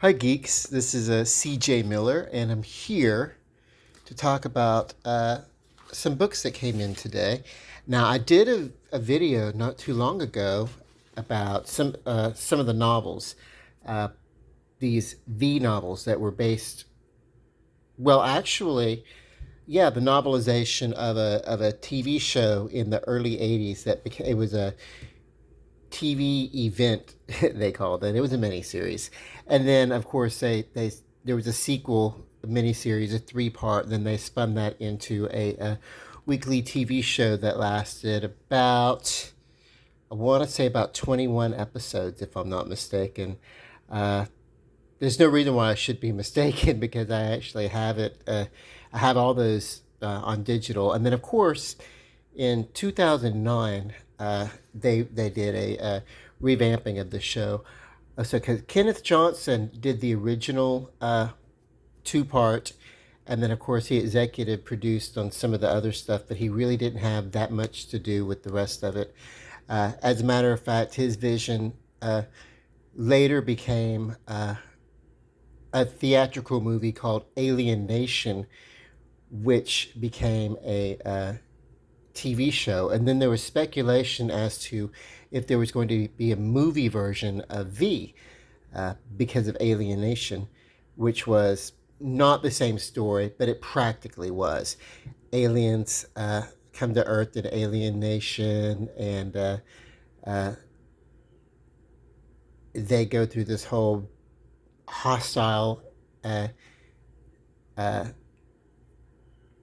Hi, geeks. This is CJ Miller, and I'm here to talk about some books that came in today. Now, I did a video not too long ago about some of the novels, uh, these V novels that were based. Well, actually, yeah, the novelization of a TV show in the early '80s that became it was a TV event they called it. It was a miniseries, and then of course they there was a sequel a miniseries, a three-part. Then they spun that into a weekly TV show that lasted about I want to say about 21 episodes, if I'm not mistaken. Uh, there's no reason why I should be mistaken because I actually have it. I have all those on digital, and then of course in 2009, they did a revamping of the show. So Kenneth Johnson did the original two part, and then of course he executive produced on some of the other stuff, but he really didn't have that much to do with the rest of it. As a matter of fact, his vision later became a theatrical movie called Alien Nation, which became a TV show, and then there was speculation as to if there was going to be a movie version of V because of Alienation, which was not the same story, but it practically was. Aliens come to Earth in Alien Nation, and uh, they go through this whole hostile uh, uh,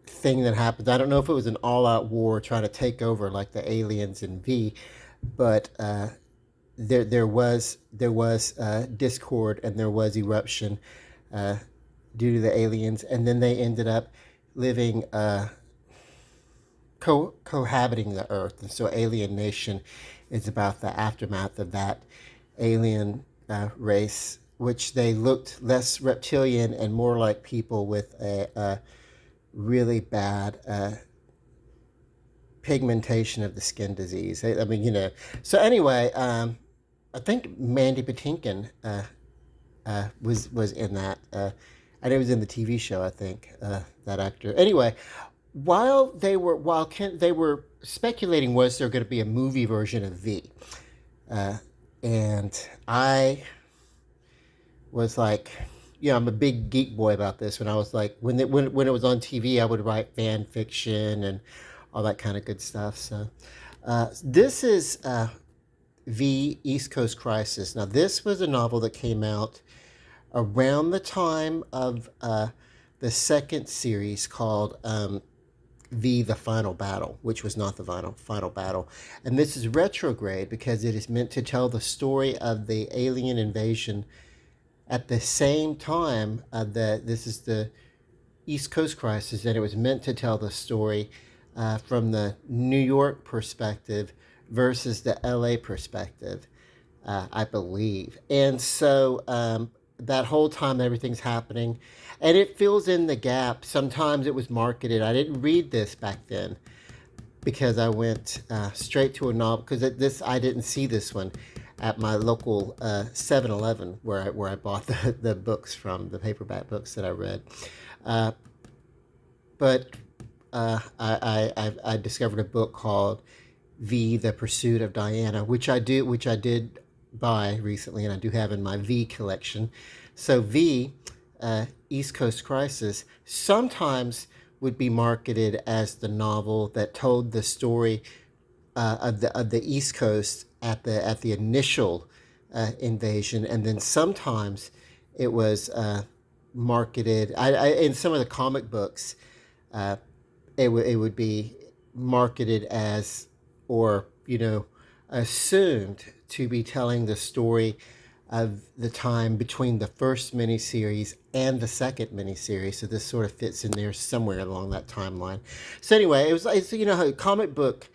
thing that happens. I don't know if it was an all-out war trying to take over like the aliens in V, but there was discord and there was eruption uh, due to the aliens, and then they ended up living cohabiting the Earth, and so Alien Nation is about the aftermath of that alien race, which they looked less reptilian and more like people with a really bad pigmentation of the skin disease. I mean, So anyway, I think Mandy Patinkin was in that, and it was in the TV show. I think that actor. Anyway, they were speculating was there going to be a movie version of V, uh, and I was like, I'm a big geek boy about this. When I was like, when it was on TV, I would write fan fiction and all that kind of good stuff. So this is V East Coast Crisis. Now, this was a novel that came out around the time of the second series called V The Final Battle, which was not the final battle. And this is retrograde because it is meant to tell the story of the alien invasion at the same time that this is the East Coast Crisis, and it was meant to tell the story from the New York perspective versus the LA perspective, I believe. And so that whole time everything's happening, and it fills in the gap. Sometimes it was marketed. I didn't read this back then because I went straight to a novel because this I didn't see this one at my local 7-Eleven where I bought the books from, the paperback books that I read. Uh, but I discovered a book called V: The Pursuit of Diana, which I did buy recently, and I do have in my V collection. So V, East Coast Crisis, sometimes would be marketed as the novel that told the story of the East Coast at the initial invasion, and then sometimes it was marketed. In some of the comic books, uh, it would be marketed as, or assumed to be telling the story of the time between the first miniseries and the second miniseries. So this sort of fits in there somewhere along that timeline. So anyway, it's how comic book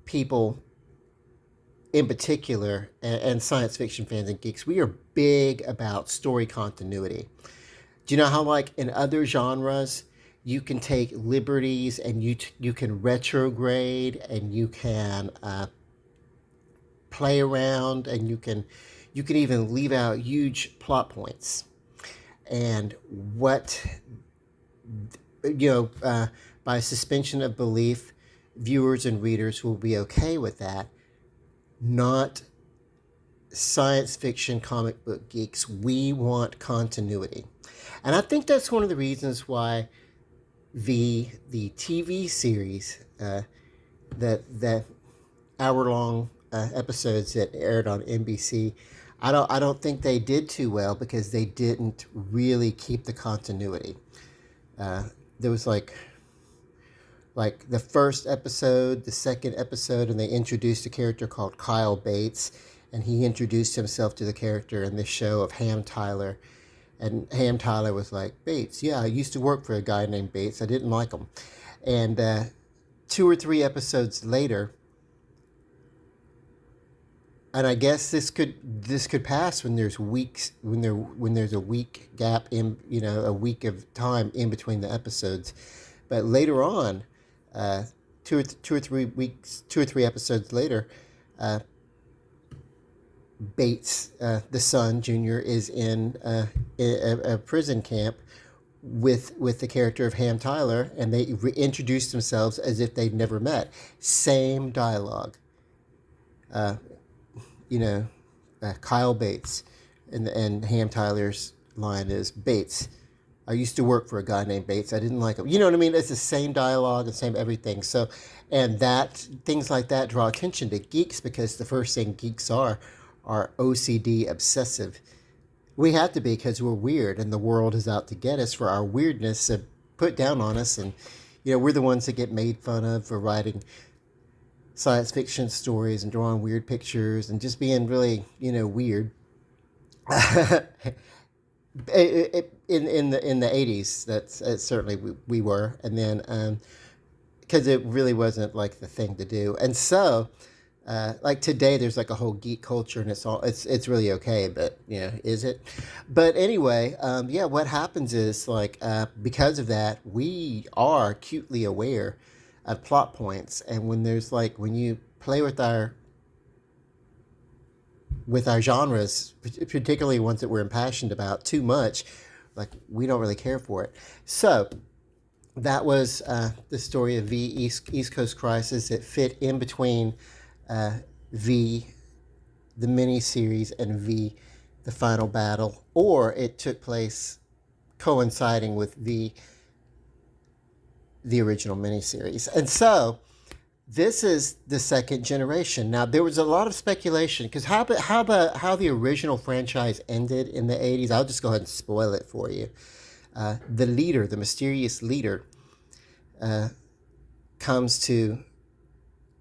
people in particular, and science fiction fans and geeks, we are big about story continuity. Do you know how, like in other genres, you can take liberties and you can retrograde and you can play around and you can even leave out huge plot points. and what, you know, by suspension of belief, viewers and readers will be okay with that, not science fiction comic book geeks. We want continuity. And I think that's one of the reasons why the TV series, that hour long episodes that aired on NBC, I don't think they did too well because they didn't really keep the continuity. There was like the first episode, the second episode, and they introduced a character called Kyle Bates, and he introduced himself to the character in this show of Ham Tyler. And Ham Tyler was like, Bates, yeah, I used to work for a guy named Bates. I didn't like him. And 2 or 3 episodes later, and I guess this could pass when there's weeks when there's a week gap in, a week of time in between the episodes. But later on, uh, 2 or 3 weeks, 2 or 3 episodes later, uh, Bates, the son, Junior, is in a prison camp with the character of Ham Tyler, and they reintroduce themselves as if they'd never met. Same dialogue. Uh, you know, Kyle Bates, and Ham Tyler's line is, Bates, I used to work for a guy named Bates. I didn't like him. You know what I mean? It's the same dialogue and same everything. So, and that things like that draw attention to geeks because the first thing geeks are OCD obsessive. We have to be because we're weird and the world is out to get us for our weirdness, to put down on us. And, we're the ones that get made fun of for writing science fiction stories and drawing weird pictures and just being really, weird. In the 80s, that's certainly we were. And then because it really wasn't like the thing to do. And so like today there's like a whole geek culture, and it's really okay, but is it? But anyway, yeah, what happens is, like, because of that, we are acutely aware of plot points. And when you play with our genres, particularly ones that we're impassioned about too much, like, we don't really care for it. So that was the story of V, East Coast Crisis. It fit in between V, the miniseries, and V, the final battle, or it took place coinciding with V, the original miniseries. And so this is the second generation. Now, there was a lot of speculation because how the original franchise ended in the 80s. I'll just go ahead and spoil it for you. The mysterious leader, comes to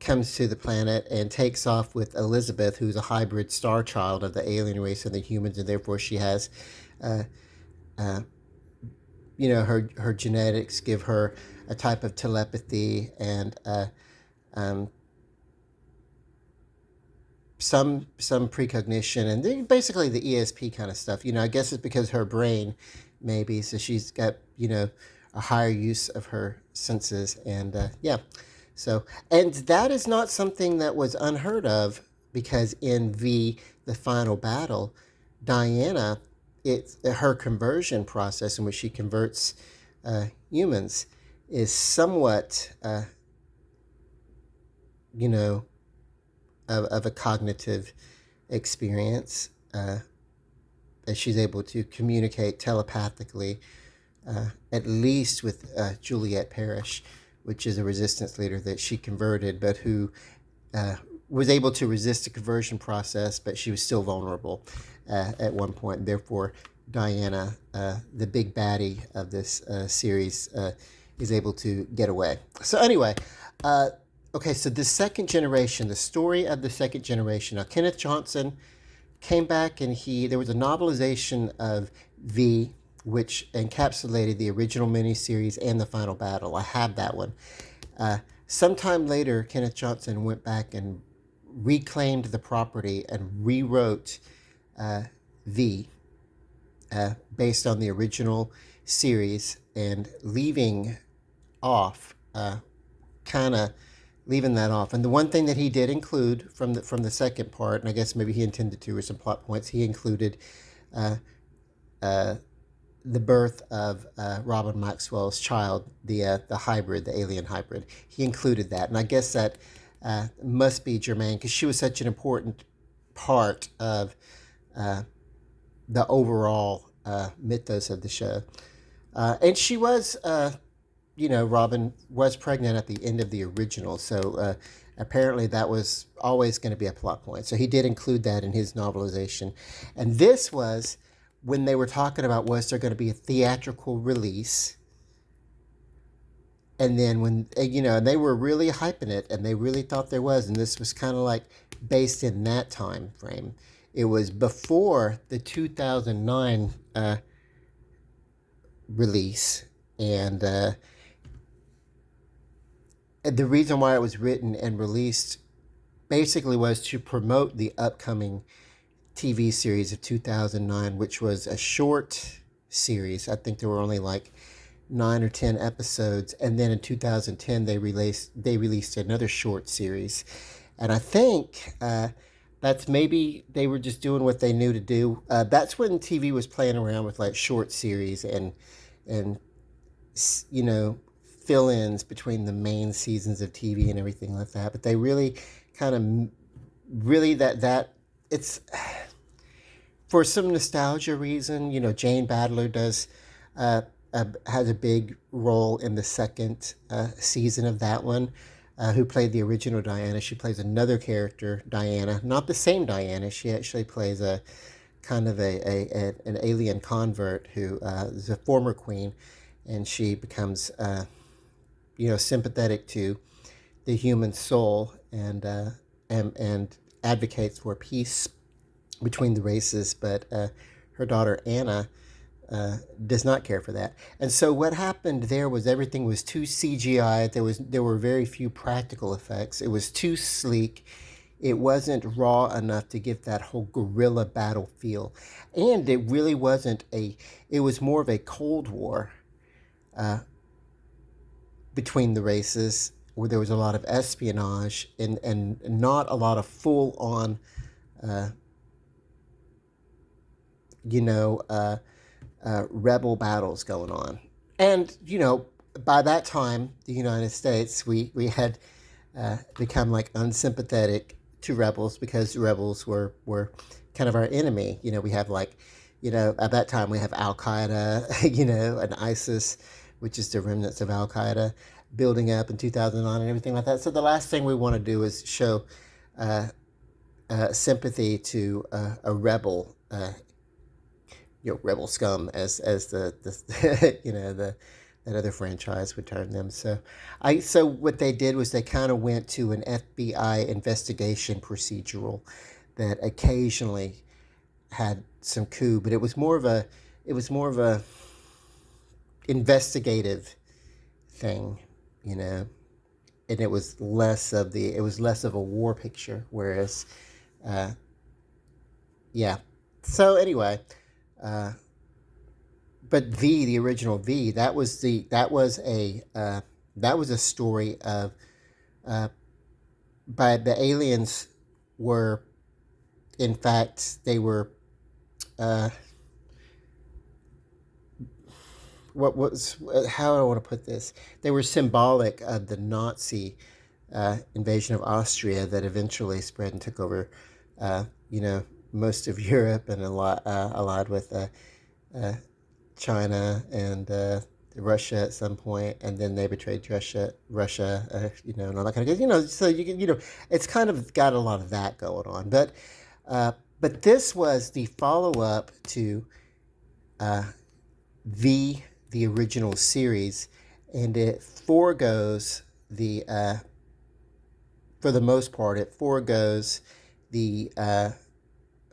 the planet and takes off with Elizabeth, who's a hybrid star child of the alien race and the humans, and therefore she has, uh, uh, her genetics give her a type of telepathy and um, some precognition, and basically the ESP kind of stuff. I guess it's because her brain, maybe, so she's got a higher use of her senses, and yeah. So, and that is not something that was unheard of, because in V, the final battle, Diana, it's her conversion process in which she converts humans is somewhat, of a cognitive experience, as she's able to communicate telepathically, at least with Juliet Parrish, which is a resistance leader that she converted, but who was able to resist the conversion process, but she was still vulnerable at one point. Therefore, Diana, the big baddie of this series, is able to get away. So anyway, okay, so the second generation, the story of the second generation. Now, Kenneth Johnson came back, and there was a novelization of V, which encapsulated the original miniseries and the final battle. I have that one. Sometime later, Kenneth Johnson went back and reclaimed the property and rewrote V, based on the original series, and leaving that off. And the one thing that he did include from the second part, and I guess maybe he intended to, or some plot points, he included the birth of Robin Maxwell's child, the hybrid, the alien hybrid. He included that, and I guess that must be germane because she was such an important part of uh, the overall mythos of the show. And she was, Robin was pregnant at the end of the original, so apparently that was always going to be a plot point. So he did include that in his novelization. And this was when they were talking about was there going to be a theatrical release. And then and they were really hyping it, and they really thought there was, and this was kind of like based in that time frame. It was before the 2009 release, and the reason why it was written and released basically was to promote the upcoming TV series of 2009, which was a short series. I think there were only like 9 or 10 episodes, and then in 2010 they released another short series, and I think that's maybe they were just doing what they knew to do. That's when TV was playing around with like short series and you know fill-ins between the main seasons of TV and everything like that. But they really kind of really that it's for some nostalgia reason. Jane Badler does has a big role in the second season of that one. Who played the original Diana? She plays another character, Diana, not the same Diana. She actually plays a kind of an alien convert who is a former queen, and she becomes sympathetic to the human soul and advocates for peace between the races. But her daughter Anna does not care for that. And so what happened there was everything was too CGI. There were very few practical effects. It was too sleek. It wasn't raw enough to give that whole guerrilla battle feel. And it really wasn't it was more of a Cold War between the races, where there was a lot of espionage and not a lot of full on, uh, you know, uh, rebel battles going on. And, by that time, the United States, we had become like unsympathetic to rebels because rebels were kind of our enemy. We have like, at that time we have Al Qaeda, and ISIS, which is the remnants of Al Qaeda, building up in 2009 and everything like that. So the last thing we want to do is show uh, sympathy to a rebel, rebel scum, as the the that other franchise would term them. So what they did was they kind of went to an FBI investigation procedural that occasionally had some coup, but it was more of a investigative thing, you know, and it was less of a war picture. Whereas, uh, yeah. So anyway, uh, but the original V, that was a story of, uh, by the aliens were, in fact, they were, uh, what was how do I want to put this? They were symbolic of the Nazi invasion of Austria that eventually spread and took over, uh, you know, most of Europe, and allied with uh, China and Russia at some point, and then they betrayed Russia, and all that kind of good. So it's kind of got a lot of that going on. Uh, but this was the follow up to uh, the the original series, and it foregoes for the most part, it foregoes the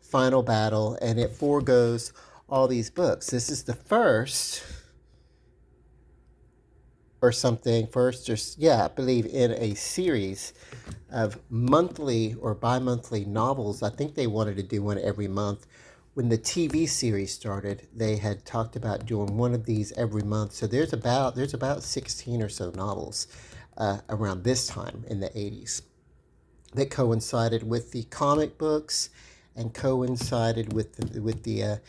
final battle, and it foregoes all these books. This is the first or something, first or yeah, I believe in a series of monthly or bi-monthly novels. I think they wanted to do one every month. When the TV series started, they had talked about doing one of these every month. So there's about 16 or so novels around this time in the 80s that coincided with the comic books and coincided with the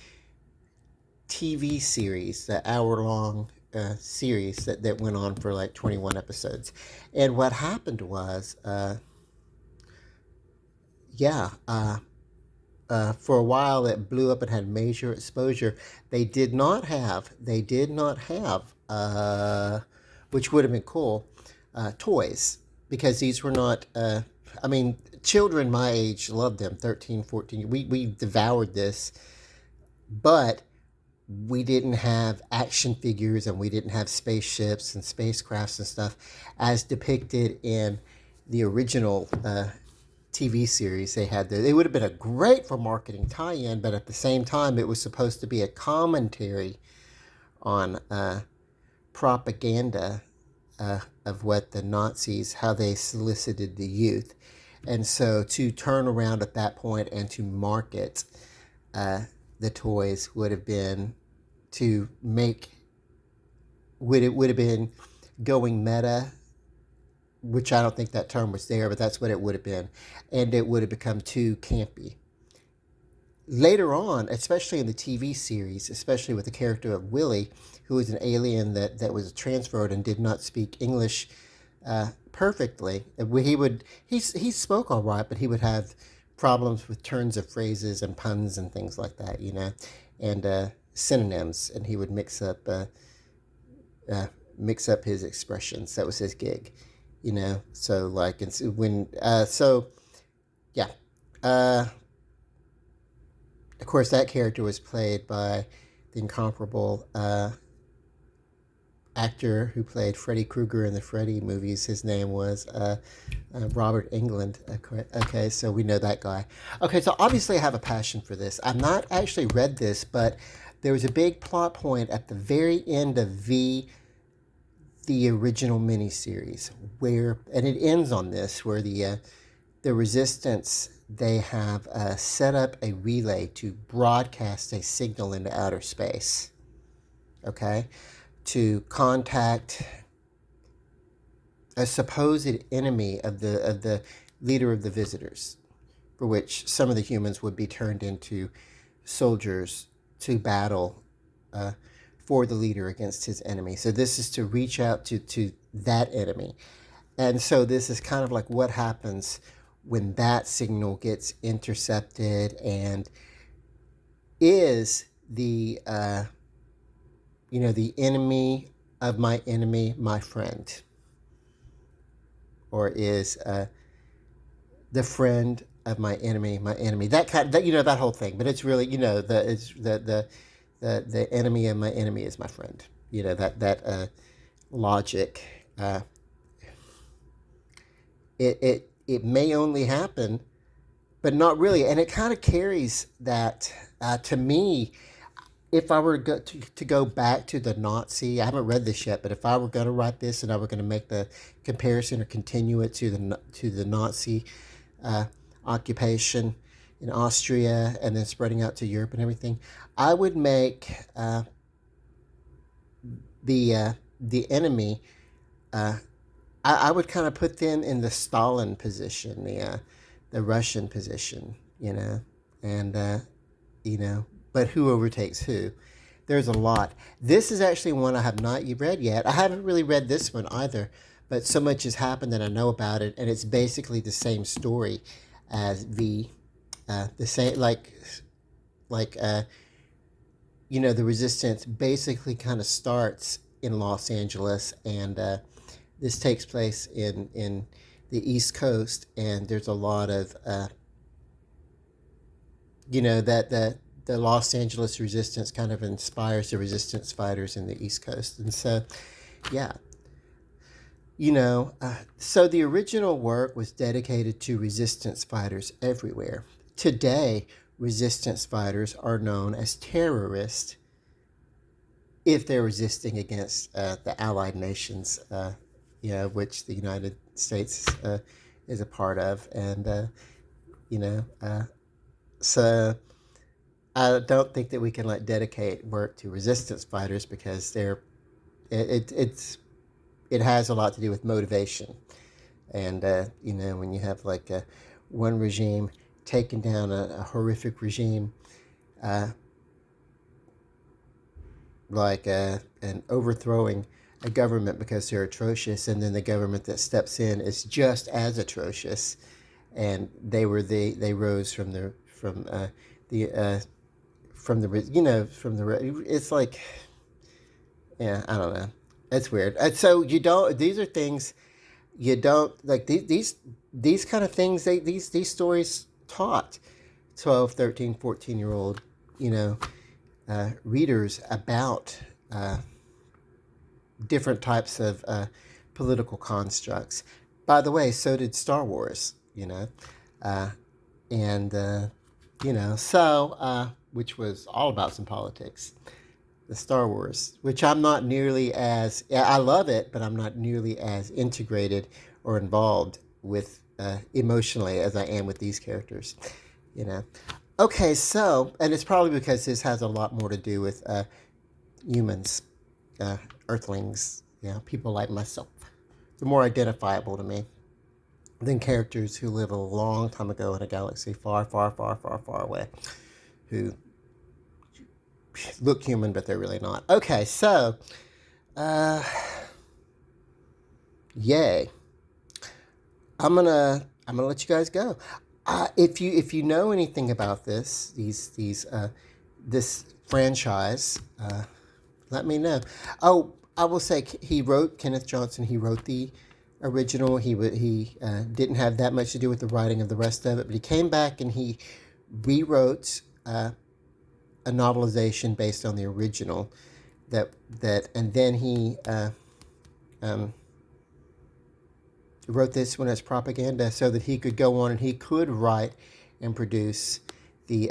TV series, the hour-long series that went on for like 21 episodes. And what happened was, yeah, for a while it blew up and had major exposure. They did not have, which would have been cool, toys, because these were not, I mean, children my age loved them, 13, 14. We devoured this, but we didn't have action figures and we didn't have spaceships and spacecrafts and stuff as depicted in the original TV series they had there. It would have been a great for marketing tie-in, but at the same time, it was supposed to be a commentary on propaganda of what the Nazis, how they solicited the youth. And so to turn around at that point and to market the toys would have been to make, would have been going meta, which I don't think that term was there, but that's what it would have been. And it would have become too campy. Later on, especially in the TV series, especially with the character of Willie, who was an alien that was transferred and did not speak English perfectly. He spoke all right, but he would have problems with turns of phrases and puns and things like that, and synonyms, and he would mix up his expressions. That was his gig, So like, and so when so yeah, of course that character was played by the incomparable actor who played Freddy Krueger in the Freddy movies. His name was Robert Englund. Okay, so we know that guy. Okay, so obviously I have a passion for this. I've not actually read this, but there was a big plot point at the very end of the original miniseries and it ends on this, where the Resistance, they have set up a relay to broadcast a signal into outer space. Okay, to contact a supposed enemy of the leader of the Visitors, for which some of the humans would be turned into soldiers to battle for the leader against his enemy. So this is to reach out to that enemy. And so this is kind of like what happens when that signal gets intercepted, and is the the enemy of my enemy my friend, or is the friend of my enemy that kind of, that whole thing. But it's really, the enemy of my enemy is my friend, that logic. It may only happen, but not really. And it kind of carries that, to me. If I were to go back to the Nazi, I haven't read this yet, but if I were going to write this and I were going to make the comparison or continue it to the Nazi occupation in Austria and then spreading out to Europe and everything, I would make the enemy. I would kind of put them in the Stalin position, the Russian position, and but who overtakes who? There's a lot. This is actually one I have not read yet. I haven't really read this one either, but so much has happened that I know about it, and it's basically the same story as the same, the Resistance basically kind of starts in Los Angeles, and this takes place in the East Coast, and there's a lot of that the Los Angeles Resistance kind of inspires the resistance fighters in the East Coast. And so, yeah, so the original work was dedicated to resistance fighters everywhere. Today, resistance fighters are known as terrorists if they're resisting against the Allied nations, which the United States is a part of. And, so I don't think that we can dedicate work to resistance fighters, because it has a lot to do with motivation. And when you have one regime taking down a horrific regime, like an overthrowing a government because they're atrocious, and then the government that steps in is just as atrocious, and they rose the from the from the it's like, yeah, I don't know, it's weird. And so you don't, these are things you don't like, these kind of things, these stories taught 12, 13, 14 year old, you know, readers about different types of political constructs. By the way, so did Star Wars, uh, and which was all about some politics. The Star Wars, which I'm not nearly as, I love it, but I'm not nearly as integrated or involved with emotionally as I am with these characters, you know. Okay, so, and it's probably because this has a lot more to do with humans, earthlings, people like myself. They're more identifiable to me than characters who live a long time ago in a galaxy far, far, far, far, far away, who look human, but they're really not. Okay, so, uh, yay. I'm gonna let you guys go. If you know anything about this franchise, let me know. Oh, I will say he wrote Kenneth Johnson. He wrote the original. He didn't have that much to do with the writing of the rest of it, but he came back and he rewrote a novelization based on the original. And then he wrote this one as propaganda so that he could go on and he could write and produce the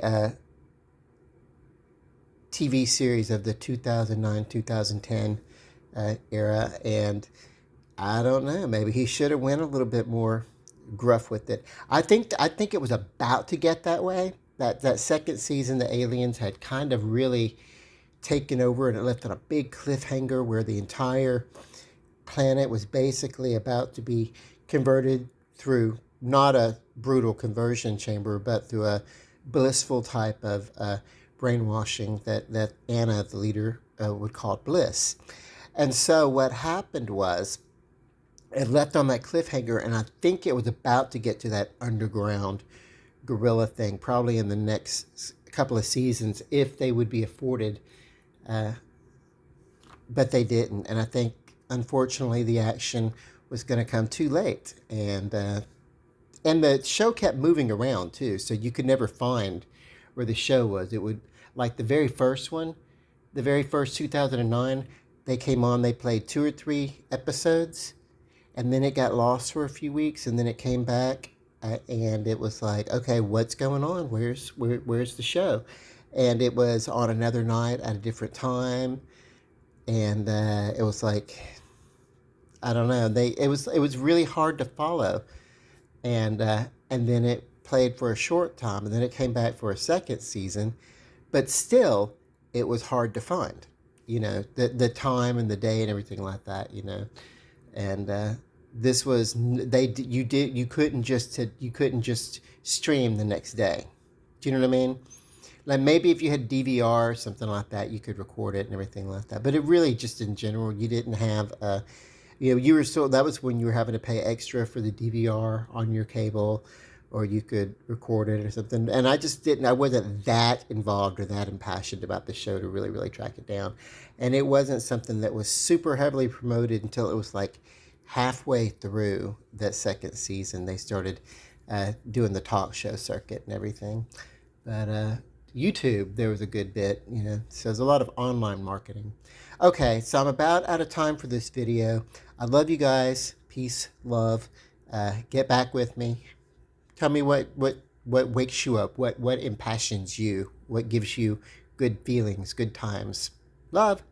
TV series of the 2009-2010 era. And I don't know, maybe he should have went a little bit more gruff with it. I think it was about to get that way. That second season, the aliens had kind of really taken over, and it left on a big cliffhanger where the entire planet was basically about to be converted through not a brutal conversion chamber, but through a blissful type of brainwashing that Anna, the leader, would call bliss. And so what happened was it left on that cliffhanger, and I think it was about to get to that underground guerrilla thing, probably in the next couple of seasons, if they would be afforded. But they didn't, and I think, unfortunately, the action was going to come too late, and the show kept moving around too, so you could never find where the show was. It would, like the very first one, the very first 2009, they came on, they played 2 or 3 episodes, and then it got lost for a few weeks, and then it came back, and it was like, okay, what's going on? Where's the show? And it was on another night at a different time, and it was like, I don't know. It was really hard to follow, and then it played for a short time, and then it came back for a second season, but still, it was hard to find. The time and the day and everything like that. And this was you couldn't just stream the next day. Do you know what I mean? Like maybe if you had DVR or something like that, you could record it and everything like that. But it really just in general, you didn't have you were still, that was when you were having to pay extra for the DVR on your cable, or you could record it or something. And I wasn't that involved or that impassioned about the show to really, really track it down. And it wasn't something that was super heavily promoted until it was like halfway through that second season. They started doing the talk show circuit and everything. But YouTube, there was a good bit, so there's a lot of online marketing. Okay, so I'm about out of time for this video. I love you guys. Peace, love. Get back with me. Tell me what wakes you up, what impassions you, what gives you good feelings, good times. Love.